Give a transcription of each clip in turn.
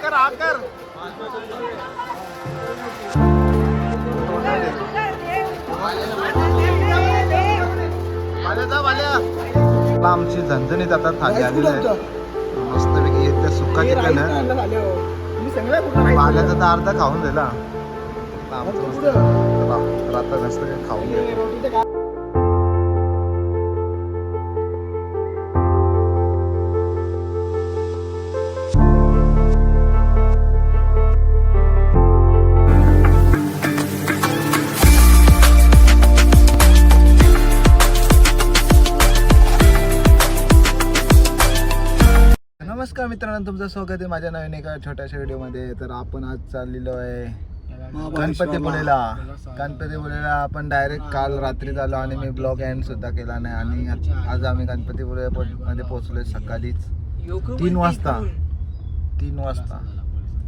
आकर आकर आमची झणझणीत आता थाली आलेली आहे मस्तपैकी एकदा सुक्का चिकन आहे पाल्याचा तर अर्धा खाऊन दिला आमचं मस्त आता मस्त खाऊन घेतो नमस्कार मित्रांनो, तुमचं स्वागत आहे माझ्या नवीन एका छोट्याशा व्हिडिओमध्ये. तर आपण आज चाललेलो आहे गणपतीपुळेला. आपण डायरेक्ट काल रात्री झालो आणि मी ब्लॉग एंड सुद्धा केला नाही. आणि आज आम्ही गणपतीपुळेमध्ये पोहोचलोय सकाळीच 3 वाजता.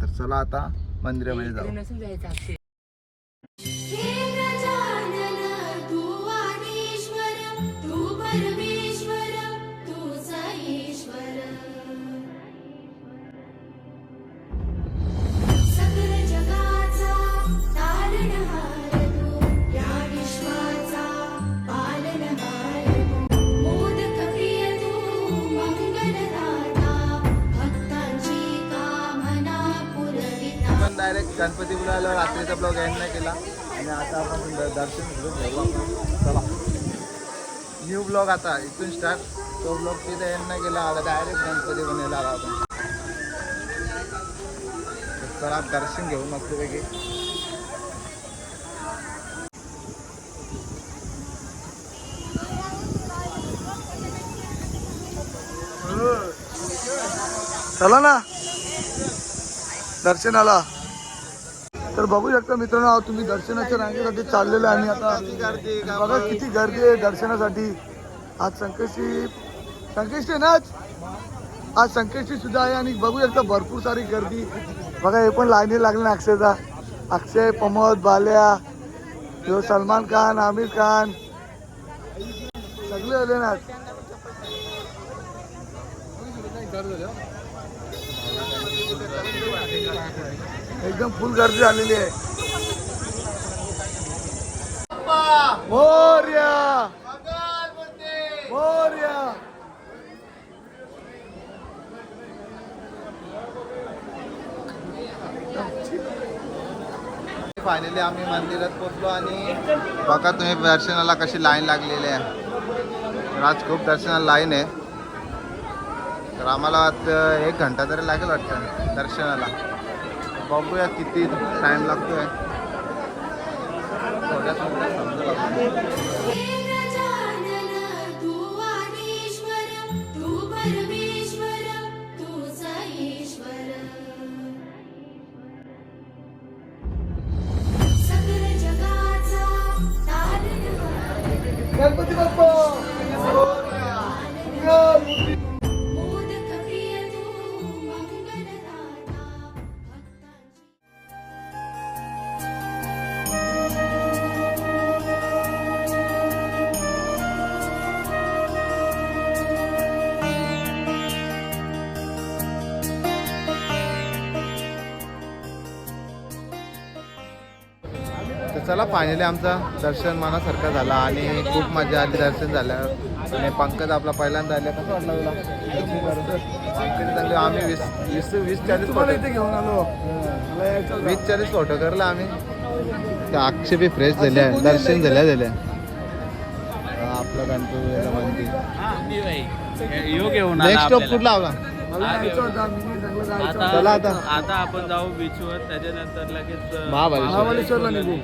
तर चला आता मंदिरामध्ये जाऊ. डायरेक्ट गणपतीपुळेला रात्रीचा ब्लॉग एंड नाही केला आणि आता आपण दर्शन घेऊ. चला न्यू ब्लॉग आता इथून स्टार्ट. तो ब्लॉग तिथे एंड नाही केला, आता डायरेक्ट गणपतीपुळेला आला आपण. चला दर्शन घेऊ मस्तपैकी. चला ना दर्शनाला. तर बघू शकता मित्रांनो, तुम्ही दर्शनाच्या रांगेसाठी चाललेले आणि आता बघा किती गर्दी आहे दर्शनासाठी. आज संकष्टी ना, आज संकष्टी सुद्धा आहे आणि बघू शकता भरपूर सारी गर्दी. बघा हे पण लाईनी लागले ना अक्षय, प्रमोद, बाल्या, सलमान खान, आमिर खान सगळे आले ना. एकदम फुल गर्दी झालेली आहे. मोरया मोरया. फायनली आम्ही मंदिरात पोहोचलो आणि बघा तुम्ही दर्शनाला कशी लाईन लागलेली आहे. आज खूप दर्शनाला लाईन आहे. तर आम्हाला 1 घंटा तरी लागेल वाटतं दर्शनाला. बघूया किती टाइम लागतोय. गणपती बाप्पा चला फायनली आमचा दर्शन मनासारखा झाला आणि खूप मजा आली दर्शन झाल्यावर. आणि पंकज आपला पहिल्यांदा आला. कसं वाटलं तुला? पंकज चांगले. आम्ही 20-40 फोटो इथे घेऊन आलो. 20-40 फोटो करला आम्ही. त्या अक्षय बी फ्रेश झाल्या, दर्शन झाल्या. आपलं गणपती मंदिर नेक्स्ट स्टॉप कुठला आवला? चला आता आपण जाऊ बीचवर, त्याच्यानंतर लगेच महाबळेश्वरला निघू.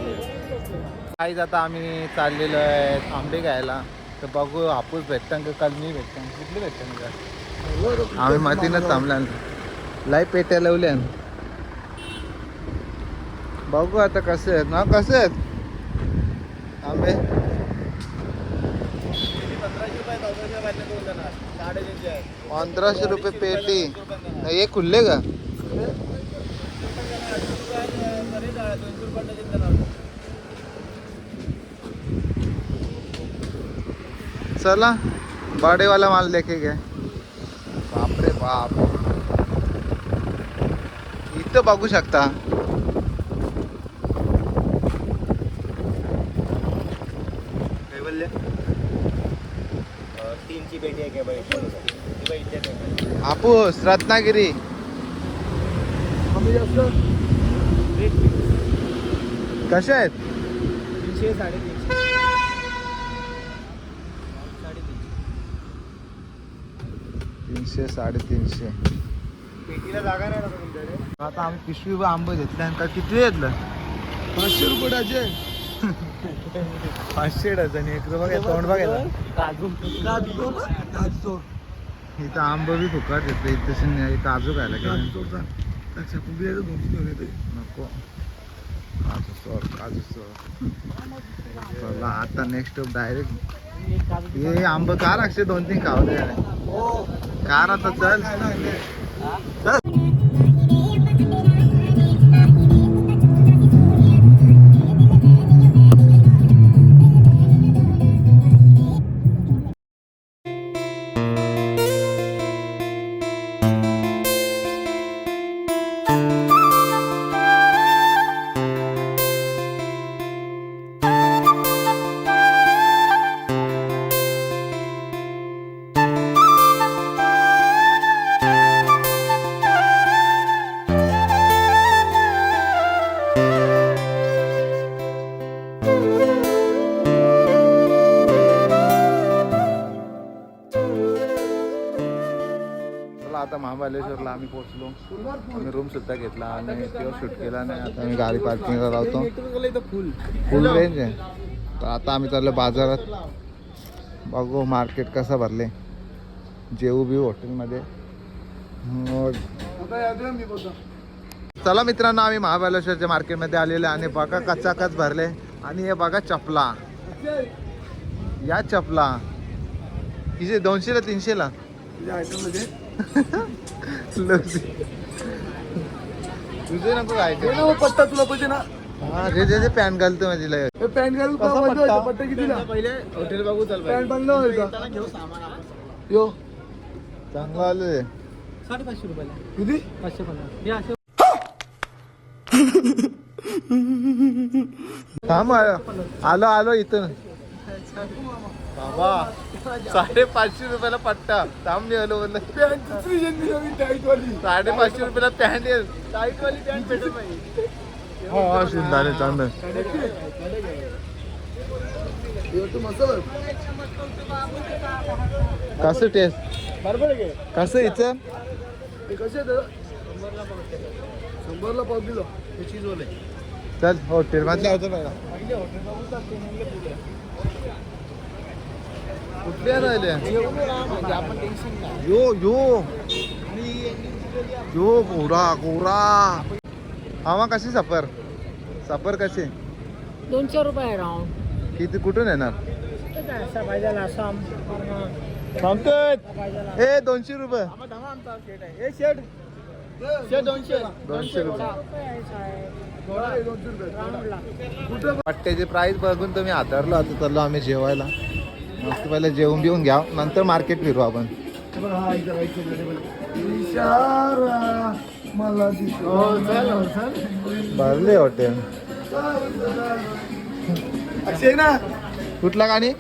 काहीच आता आम्ही चाललेलो आहे आंबे घ्यायला. तर बघू हापूस भेटतं का कलमी भेटतं, कुठली भेटतं का. आम्ही मतीनच थांबल्या. लाई पेट्या लावल्या. बघू आता कसे आहेत ना, कसे आहेत आंबे. 1500 रुपये पेटी. हे खुल्ले का? चला बड़े वाला माल लेके गए. बाप रे बाप. गिफ्ट बघू शकता. काय बोलले? 3ची पेटी आहे काय हापूस रत्नागिरी. कमी जास्त कशा आहेत? 300 350 300 350. पेटीला जागा नाही ना तुमच्याकडे. आता आम्ही पिशवी आंबे घेतल्यानंतर किती घेतलं? 500 रुपये डझन. 500 डझन. एक बघा तोंड बघायला. काजू इथं आंबं बी फुकट घेतलं. इथं काजू खायला गेलं. नको काजू सोड. चला आता नेक्स्ट डायरेक्ट हे आंब का राखशे 2-3 खावले कार आता चल. आता महाबळेश्वरला आम्ही पोहोचलो. आम्ही रूम सुद्धा घेतला आणि तेव्हा शूट केला नाही. आता आम्ही गाडी पार्किंगला लावतो. फुल रेंज आहे. तर आता आम्ही चाललो बाजारात. बघू मार्केट कसं भरले. जेऊ बी हॉटेलमध्ये. चला मित्रांनो आम्ही महाबळेश्वरच्या मार्केटमध्ये आलेले आणि बघा कचाकच भरले. आणि हे बघा चपला. या चपला किती 200ला 300ला तुझे नको खायचे पट्टा तुला पाहिजे ना. हा जे पॅन्ट घालतो माझी लय. पॅन्ट घालून पट्टा कितीला? पहिले हॉटेल बघू चल पॅन्ट बंद व्हायचा. घेऊ सामान आपण. यो चांगलं आलं. 550 रुपयाला. किती? 550 हे असे. थांब आलो इथं. बाबा 550 रुपयाला पट्टा. थांब मी आलो बोललं. पॅन्ट दुसरी जन्मी नवीन टाईट वाली. 550 रुपयाला पॅन्ट येईल. टाईट वाली पॅन्ट भेटत नाही. हो शिंदाने चांगलं. कसं टेस्ट बरोबर आहे. कसं इथं? हे कसे आहेत? 100ला पाव किलो. चीजवाले. चल हॉटेल मधल्या होतं पहिला. पहिले हॉटेल बघू चालते म्हणजे पुढे. कुठल्या राहिले? म्हणजे आपण टेन्शन नाही. यो गोरा हवा कशी सफर कशी? 200 रुपये राऊंड. किती कुठून येणार? असा पाहिजे आसाम पंकज ए 200 रुपये. आमचा शेट आहे. हे शेट 200 200 रुपये. राऊंडला पट्ट्याची प्राइस बघून तुम्ही हातारलो. आता चाललो आम्ही जेवायला. मस्त पहिले जेवून बिवून घ्या नंतर मार्केट फिरू आपण. इशारा मला भरले हॉटेल. अक्षय ना कुठला गाणी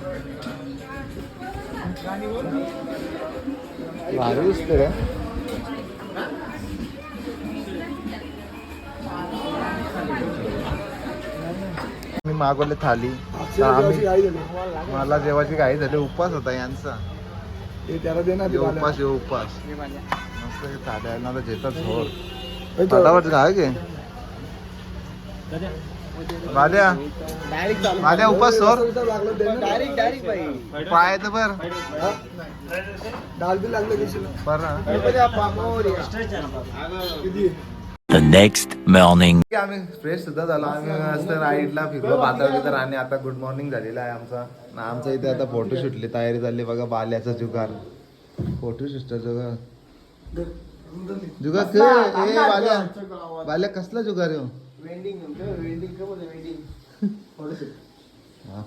भारी दिसते रे. मी मागवले थाली. तर आम्ही मला जेवायची घाई झाली. उपवास होता यांचा. त्याला दे ना यो उपवास यो उपवास. मस्त थाल्या ना घेतात झोर फटाफट काय घे भाल्या भाल्या उपास सोर डायरेक्ट पाय तर बर डाल बी लागलं पर The next morning. आम्ही फ्रेश सुद्धा झालो. आम्ही मस्त राईडला फिरलो बाजार आणि आता गुड मॉर्निंग झालेला आहे आमचा इथे आता फोटोशूटली तयारी झाली. बघा बाल्याचा जुगार फोटोशूटचा जुगार जुगार ए बाल्या कसला जुगार येऊ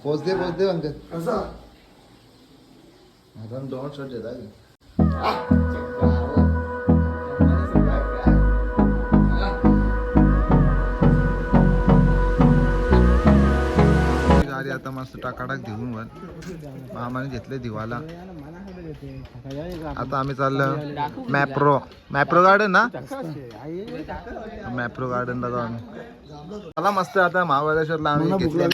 पोच दे अंकल कसा आता 2 शॉट देता मस्त टाकाटाक घेऊन वर मामाने घेतले दिवाला. आता आम्ही चाललो मॅप्रो गार्डन ना, मॅप्रो गार्डनला जाऊ आम्ही. मला मस्त आता महाबळेश्वरला आम्ही घेतले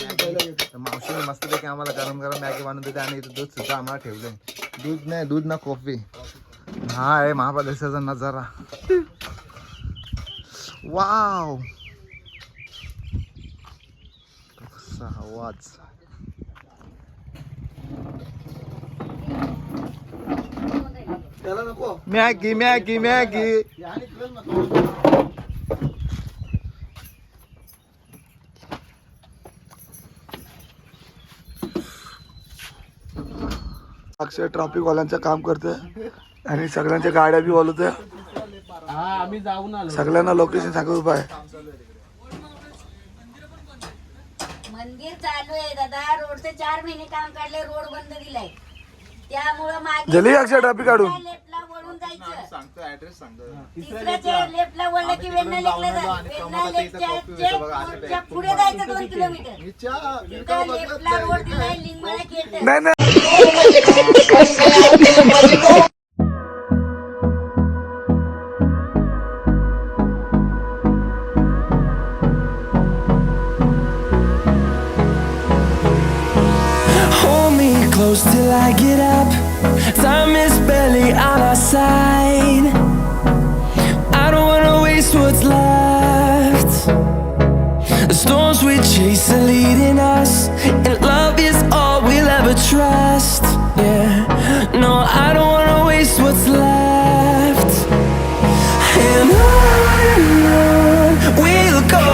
मावशीने मस्त पैकी आम्हाला गरम गरम मॅगी बनवून देते आणि इथं दूध सुद्धा आम्हाला ठेवलंय. दूध ना कॉफी. हा आहे महाबळेश्वरचा नजारा. वाव कसा आवाज. त्याला नको मॅगी मॅगी मॅगी. अक्षय ट्रॅफिक वाल्यांचं काम करतोय आणि सगळ्यांच्या गाड्या बी बोलवतोय. आम्ही जाऊन आलो. सगळ्यांना लोकेशन सांगत उभा आहे. मंदिर चालू आहे दादा. रोडचे 4 महिने काम काढले, रोड बंद दिलाय. त्यामुळं मागे जल्दी अक्षय ट्रॅफिक काढून. लेफ्टला वळून जायचं. सांगतो ऍड्रेस सांगतो. तिसऱ्याच्या लेफ्टला वळलं की वेण्णा लेकला जायचं. वेण्णा लेकच्या पुढे जायचं 2 किलोमीटर. तिथं लेफ्टला रोड दिलाय, लिंगमाळा गेट. नाही नाही Hold me close till I get up. Time is barely on our side. I don't wanna waste what's left. The storms we chase are leading us, and love is all we'll ever trust. Yeah, no, I don't wanna waste what's left. And on we'll go,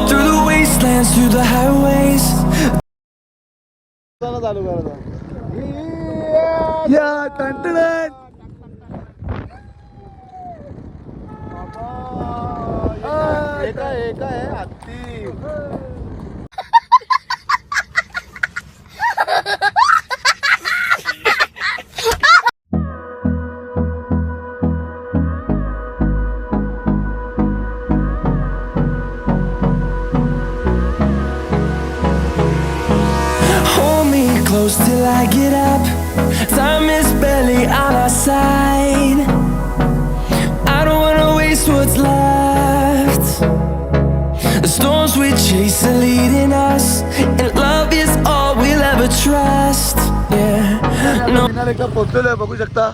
through the wastelands, through the highways. या टंटन एका आहे हत्ती. Hold me close till I get up. Time is barely on our side. I don't wanna waste what's left. The storms we chase are leading us, and love is all we'll ever trust. Yeah, no. विनालेकला पोहोचलेलो बघू शकता.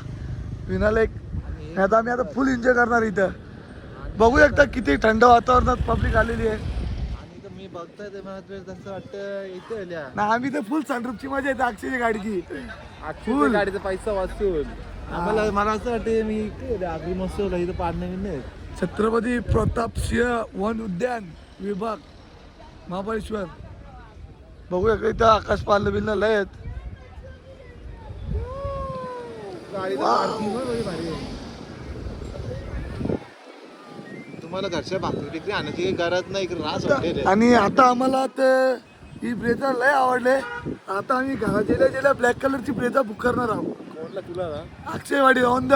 विनालेक आता आम्ही आता फुल enjoy करणार इथं. बघू शकता किती थंड वातावरणात पब्लिक आलेली आहे. आणि मी बघतोय ते मला तसं वाटतं इथे आल्या. ना आम्ही तर फुल सनरूफची मजा येते अक्षयच्या गाडीची. फुल गाडीचा पैसा वाचून आम्हाला मला असं वाटतं मी आगरी मस्त इथं पाडणे नाही. छत्रपती प्रताप सिंह वन उद्यान विभाग महाबळेश्वर. बघूया का इथं आकाश पालनं बिलनं लय आहेत. तुम्हाला घरच्या भाकरी टिकरी आणायची गरज नाही, रास होते. आणि आता आम्हाला ते ही ब्रेझर लय आवडले. आता आम्ही गेल्या ब्लॅक कलरची ब्रेझर बुक करणार आहोत. तुला अक्षयवाडी ऑन द.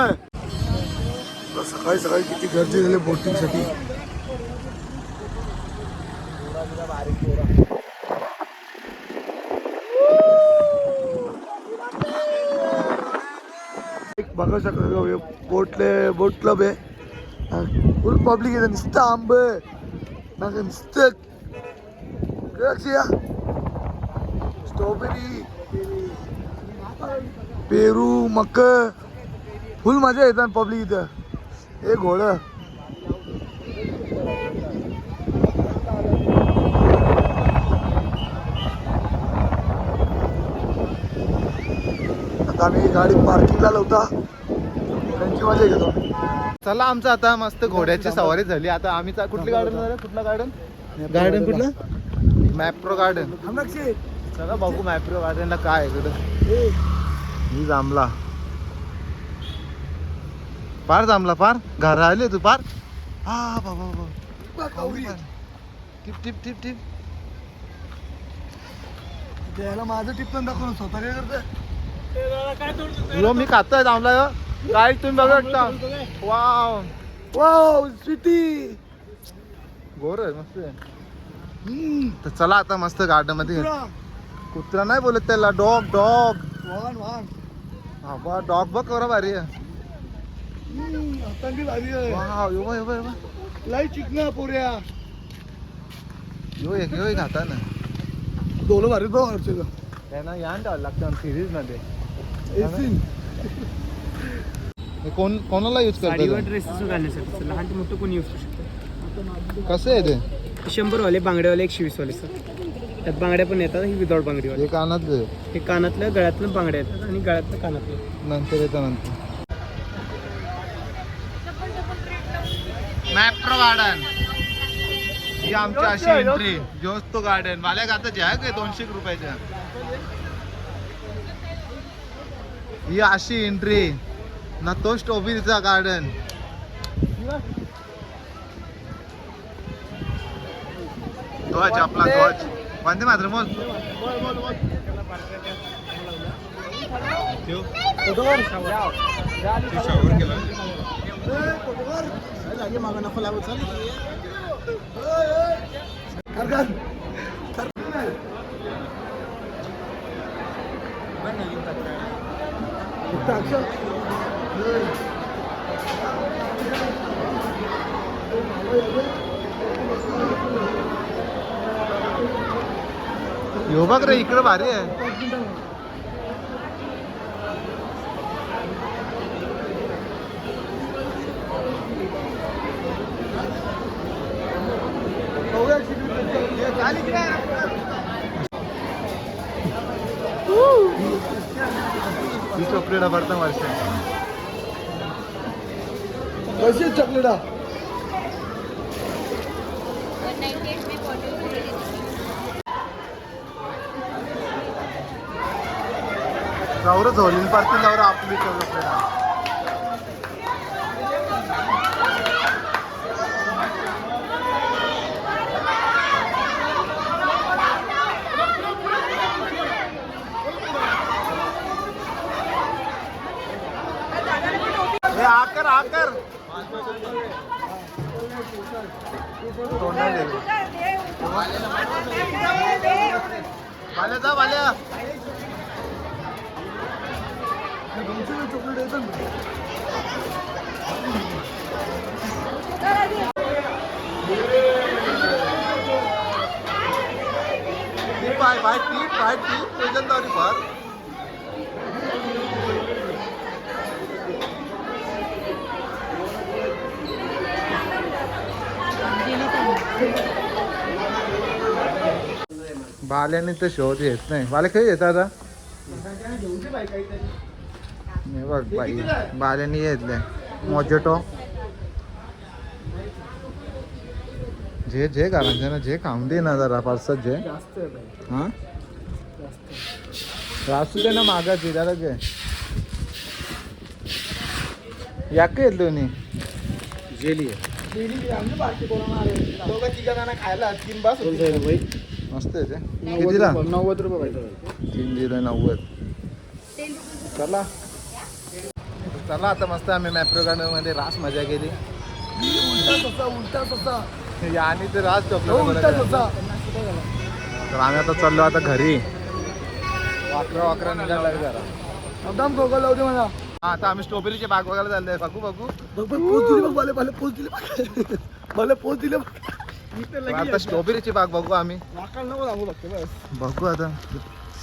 सकाळी सकाळी किती गर्दी झाली बोटिंग साठी. बघू शकतो बोट क्लब आहे. फुल पब्लिक आहे. नुसतं आंब नुसतं स्ट्रॉबेरी पेरू मक फुल मजा येतात पब्लिक इथं. हे घोडं आता आम्ही गाडी पार्किंगला लावता. त्यांची मजा घेतो. चला आमचं आता मस्त घोड्याची सवारी झाली. आता आम्ही कुठली गार्डन कुठला गार्डन कुठलं मॅप्रो गार्डन. चला बघू मॅप्रो गार्डनला काय आहे इकडं. मी जांभला पार जांभला पार घर आले तू पार. हा बाबा टिप टिप टिप टिप. त्याला माझं टिप पण दाखवून स्वतः काय करतोय. मी खातोय जांभला काय तुम्ही बघू शकता. वाव वाव स्वीटी गोर आहे मस्त आहे. तर चला आता मस्त गार्डन मध्ये. कुत्रा नाही बोलत त्याला, डॉग डॉग. वाहन वाहन हा डॉग बघ करा भारी आहे. हातांनी भारी आहे. वाव, यो बघ, यो बघ, यो बघ. लय चिकना पोऱ्या. यो एक खाता ना. दोन भारी बघ अर्चना. त्यांना यान द्यावं लागतं सिरीज मध्ये. एसीन. हे कोणाला यूज साडीवर करतात? ड्रेसेस घालण्यासाठी लहान ते मोठं कोणी यूज करू शकतो. कसं आहे ते? 100 वाले बांगड्यावाले 120 वाले सर. त्यात बांगड्या पण येतात, ही विदाउट बांगडीवाले. हे कानातलं हे कानातलं गळ्यातलं बांगड्या येतात आणि गळ्यातलं कानातलं. नंतर येतं नंतर. मॅप्रो गार्डन ही आमची अशी एंट्री. जोस तो गार्डन वाल्या गाताची आहे काय 200 रुपयाच्या. ही अशी एंट्री ना. तो स्ट्रॉबेरीचा गार्डन. ध्वज आपला ध्वज. वंदे मातरम बोल. यो बघ रे, इकडे भारी आहे. ही चॉकलेट भरतं वर्ष. कशी चॉकलेटा. जाऊरच होलीन पार्टी जाऊर आपली चॉकलेट. आकर आकर भाल्या जा भाल्या. चॉकलेट येतं ना. बाय टी त्याच्यात फार. बाल्याने तर शोध येत नाही. बाल्या काही येत आता हे बघ बाई. बाल्याने येतलंय मोजेटो. जे घालायचं ना, जे खाऊन दे ना जरा पाचसात जे. हा रासू दे ना मागाची त्याला घे. याक येतलो नी जेली खायला 3 बस मस्त आहे ते. कितीला? 90 रुपये पाहिजे. 390. चला चला आता मस्त आम्ही मॅप्रो गार्डन मध्ये रास मजा केली. उलटा तसा आणि ते रास उलटा चॉकलेट. तसा. तर आम्ही आता चाललो आता घरी. वाकरा निघायला जरा. एकदम गोगल लावते मला. आता आम्ही स्ट्रॉबेरीचे बाग बघायला चाललोय. बघू बघ पोच दिली बघ. मला पोच दिली बघ. मला पोच दिले बघ. आता स्ट्रॉबेरीची बाग बघू आम्ही. वाकाल नको लागू लागते बस. बघू आता.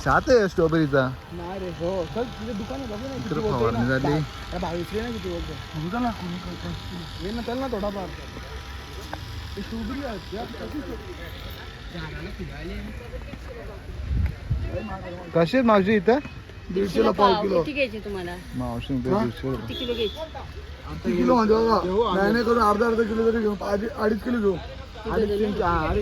शात आहे स्ट्रॉबेरीचा. नाही रे. हो चल तुझे दुकान बघू ना. इकडे फवारणी झाली. 22 रे ना किती बोलतो. बघा ना. ये ना चल ना थोडाफार. ते स्ट्रॉबेरी आहेत यार. कशी आहेत मावशी इथं? 150 ला पाव किलो. किती घ्यायचे तुम्हाला? मावशी 150 रुपये. किती किलो घ्यायचे? किलो म्हणजे बघा. नाही करून अर्धा किलो तरी घेऊ. 2.5 किलो घेऊ. 3 किलो आहे.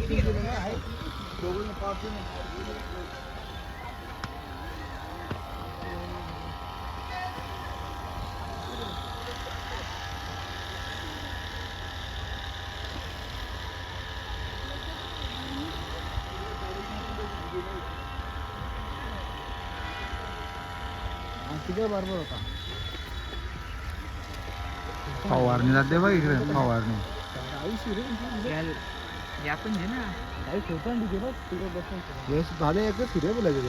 बरोबर होता. फवारणी जाते बघ इकडे. फवारणी यश झाले एकच सूर्य बोलायचं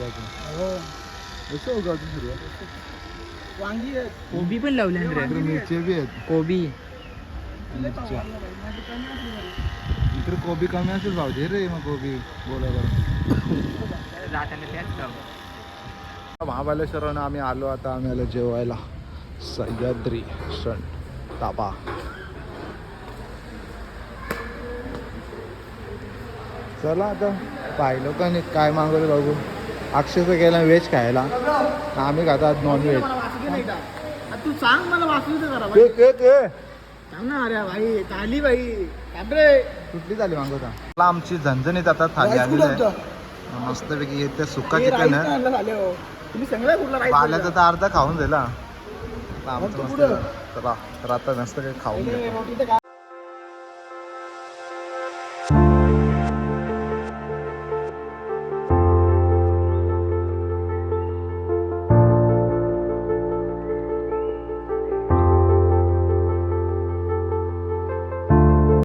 असं होगा सूर्य वांगी कोबी पण लावले मिरची बी आहेत कोबी मिरच्या इकडे कोबी कमी असेल भाऊ दे रे मग कोबी बोलायला महाबळेश्वरवरून आम्ही आलो आता आम्ही आलो जेवायला सह्याद्री रेस्टॉरंट ताबा चला आता पाहिलं का नाही काय मागवलं बघू अक्षयचं गेला व्हेज खायला आम्ही खातात नॉनव्हेज तू सांग मला वाचू करा ना अरे भाई ताली भाई कुठली झाली मागवता मला आमची झणझणीत आता थाली आलेली आहे मस्तपैकी येते सुक्का चिकन आहे तुम्ही सगळ्या कुठला पाल्याचा तर अर्धा खाऊन दिला आमचं मस्त चला तर आता मस्त काही खाऊन घ्या